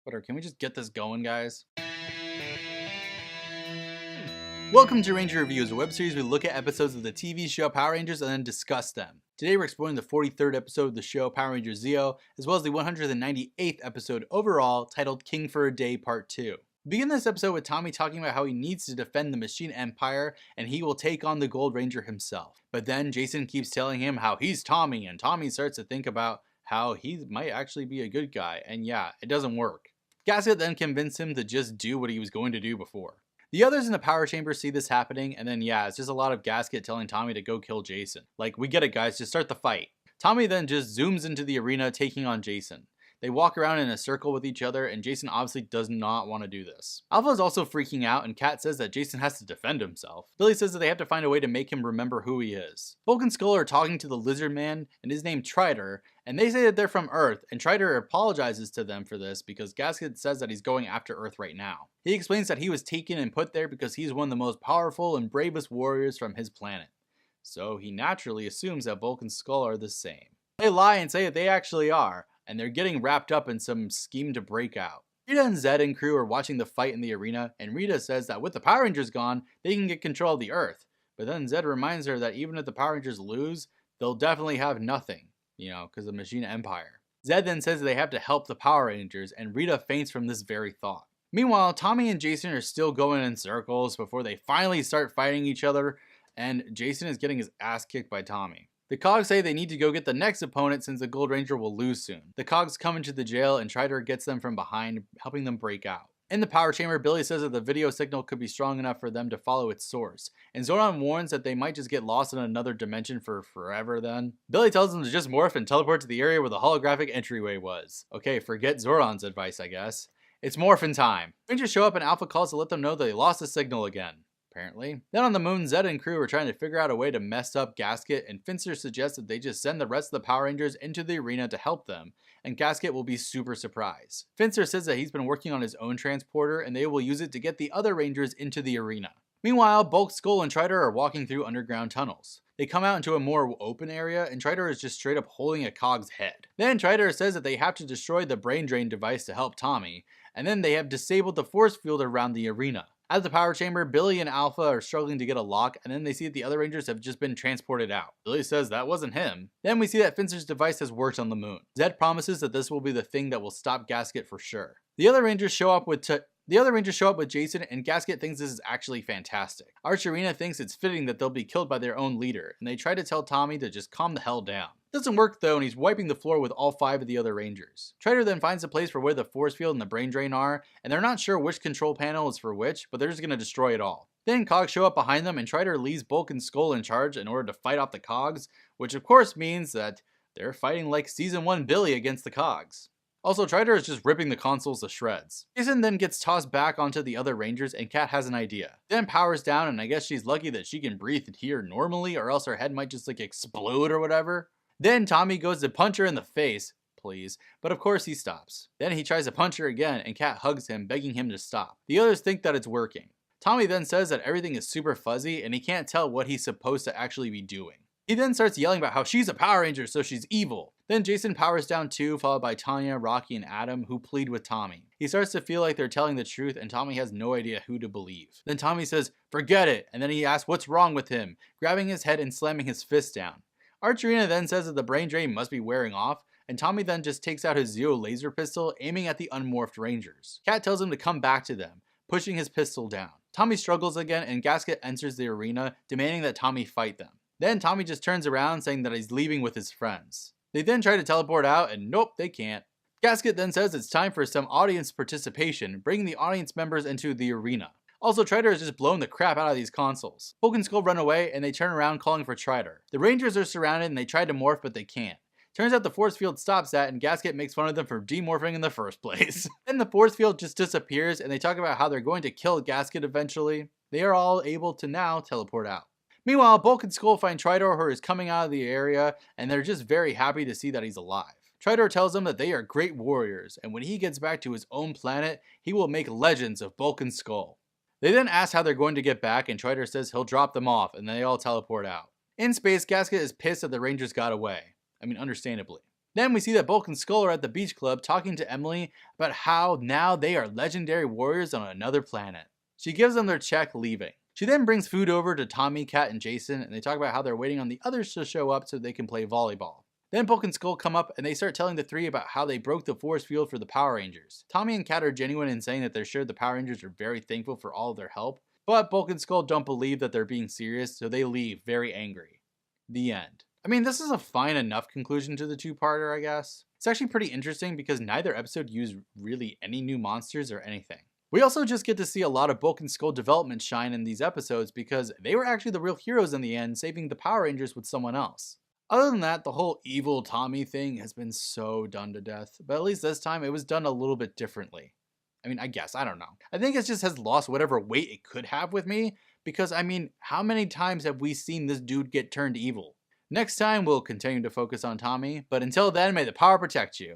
Whatever, can we just get this going, guys? Welcome to Ranger Reviews, a web series where we look at episodes of the TV show Power Rangers and then discuss them. Today we're exploring the 43rd episode of the show Power Rangers Zeo, as well as the 198th episode overall, titled King for a Day Part 2. We begin this episode with Tommy talking about how he needs to defend the Machine Empire and he will take on the Gold Ranger himself. But then Jason keeps telling him how he's Tommy, and Tommy starts to think about how he might actually be a good guy, and yeah, it doesn't work. Gasket then convinced him to just do what he was going to do before. The others in the power chamber see this happening, and then yeah, it's just a lot of Gasket telling Tommy to go kill Jason. Like, we get it guys, just start the fight. Tommy then just zooms into the arena taking on Jason. They walk around in a circle with each other, and Jason obviously does not want to do this. Alpha is also freaking out, and Kat says that Jason has to defend himself. Billy says that they have to find a way to make him remember who he is. Bulk and Skull are talking to the lizard man, and his name Trider, and they say that they're from Earth, and Trider apologizes to them for this because Gasket says that he's going after Earth right now. He explains that he was taken and put there because he's one of the most powerful and bravest warriors from his planet. So he naturally assumes that Bulk and Skull are the same. They lie and say that they actually are, and they're getting wrapped up in some scheme to break out. Rita and Zed and crew are watching the fight in the arena, and Rita says that with the Power Rangers gone, they can get control of the Earth. But then Zed reminds her that even if the Power Rangers lose, they'll definitely have nothing, because of the Machine Empire. Zed then says that they have to help the Power Rangers, and Rita faints from this very thought. Meanwhile, Tommy and Jason are still going in circles before they finally start fighting each other, and Jason is getting his ass kicked by Tommy. The Cogs say they need to go get the next opponent since the Gold Ranger will lose soon. The Cogs come into the jail and Trider gets them from behind, helping them break out. In the power chamber, Billy says that the video signal could be strong enough for them to follow its source, and Zordon warns that they might just get lost in another dimension for forever then. Billy tells them to just morph and teleport to the area where the holographic entryway was. Okay, forget Zordon's advice, I guess. It's morphin' time. Rangers show up and Alpha calls to let them know that they lost the signal again. Apparently. Then on the moon, Zed and crew are trying to figure out a way to mess up Gasket, and Finster suggests that they just send the rest of the Power Rangers into the arena to help them, and Gasket will be super surprised. Finster says that he's been working on his own transporter, and they will use it to get the other Rangers into the arena. Meanwhile, Bulk, Skull, and Trider are walking through underground tunnels. They come out into a more open area, and Trider is just straight up holding a Cog's head. Then Trider says that they have to destroy the brain drain device to help Tommy, and then they have disabled the force field around the arena. At the power chamber, Billy and Alpha are struggling to get a lock, and then they see that the other Rangers have just been transported out. Billy says that wasn't him. Then we see that Finster's device has worked on the moon. Zed promises that this will be the thing that will stop Gasket for sure. The other Rangers show up with Jason, and Gasket thinks this is actually fantastic. Archerina thinks it's fitting that they'll be killed by their own leader, and they try to tell Tommy to just calm the hell down. It doesn't work though, and he's wiping the floor with all 5 of the other Rangers. Trider then finds a place for where the force field and the brain drain are, and they're not sure which control panel is for which, but they're just gonna destroy it all. Then Cogs show up behind them, and Trider leaves Bulk and Skull in charge in order to fight off the Cogs, which of course means that they're fighting like Season 1 Billy against the Cogs. Also, Trider is just ripping the consoles to shreds. Jason then gets tossed back onto the other Rangers, and Kat has an idea. Then powers down, and I guess she's lucky that she can breathe and hear normally, or else her head might just explode or whatever. Then Tommy goes to punch her in the face, please, but of course he stops. Then he tries to punch her again, and Kat hugs him, begging him to stop. The others think that it's working. Tommy then says that everything is super fuzzy, and he can't tell what he's supposed to actually be doing. He then starts yelling about how she's a Power Ranger, so she's evil. Then Jason powers down too, followed by Tanya, Rocky, and Adam, who plead with Tommy. He starts to feel like they're telling the truth, and Tommy has no idea who to believe. Then Tommy says, "Forget it," and then he asks what's wrong with him, grabbing his head and slamming his fist down. Archerina then says that the brain drain must be wearing off, and Tommy then just takes out his Zeo laser pistol, aiming at the unmorphed Rangers. Kat tells him to come back to them, pushing his pistol down. Tommy struggles again, and Gasket enters the arena, demanding that Tommy fight them. Then Tommy just turns around, saying that he's leaving with his friends. They then try to teleport out, and nope, they can't. Gasket then says it's time for some audience participation, bringing the audience members into the arena. Also, Trider has just blown the crap out of these consoles. Hulk and Skull run away, and they turn around calling for Trider. The Rangers are surrounded, and they try to morph, but they can't. Turns out the force field stops that, and Gasket makes fun of them for demorphing in the first place. Then the force field just disappears, and they talk about how they're going to kill Gasket eventually. They are all able to now teleport out. Meanwhile, Bulk and Skull find Trider, who is coming out of the area, and they're just very happy to see that he's alive. Trider tells them that they are great warriors, and when he gets back to his own planet, he will make legends of Bulk and Skull. They then ask how they're going to get back, and Trider says he'll drop them off, and they all teleport out. In space, Gasket is pissed that the Rangers got away. I mean, understandably. Then we see that Bulk and Skull are at the beach club talking to Emily about how now they are legendary warriors on another planet. She gives them their check, leaving. She then brings food over to Tommy, Kat, and Jason, and they talk about how they're waiting on the others to show up so they can play volleyball. Then Bulk and Skull come up and they start telling the three about how they broke the force field for the Power Rangers. Tommy and Kat are genuine in saying that they're sure the Power Rangers are very thankful for all of their help, but Bulk and Skull don't believe that they're being serious, so they leave very angry. The end. I mean, this is a fine enough conclusion to the two-parter, I guess. It's actually pretty interesting because neither episode used really any new monsters or anything. We also just get to see a lot of Bulk and Skull development shine in these episodes because they were actually the real heroes in the end, saving the Power Rangers with someone else. Other than that, the whole evil Tommy thing has been so done to death, but at least this time it was done a little bit differently. I mean, I guess, I don't know. I think it just has lost whatever weight it could have with me, because I mean, how many times have we seen this dude get turned evil? Next time we'll continue to focus on Tommy, but until then, may the power protect you.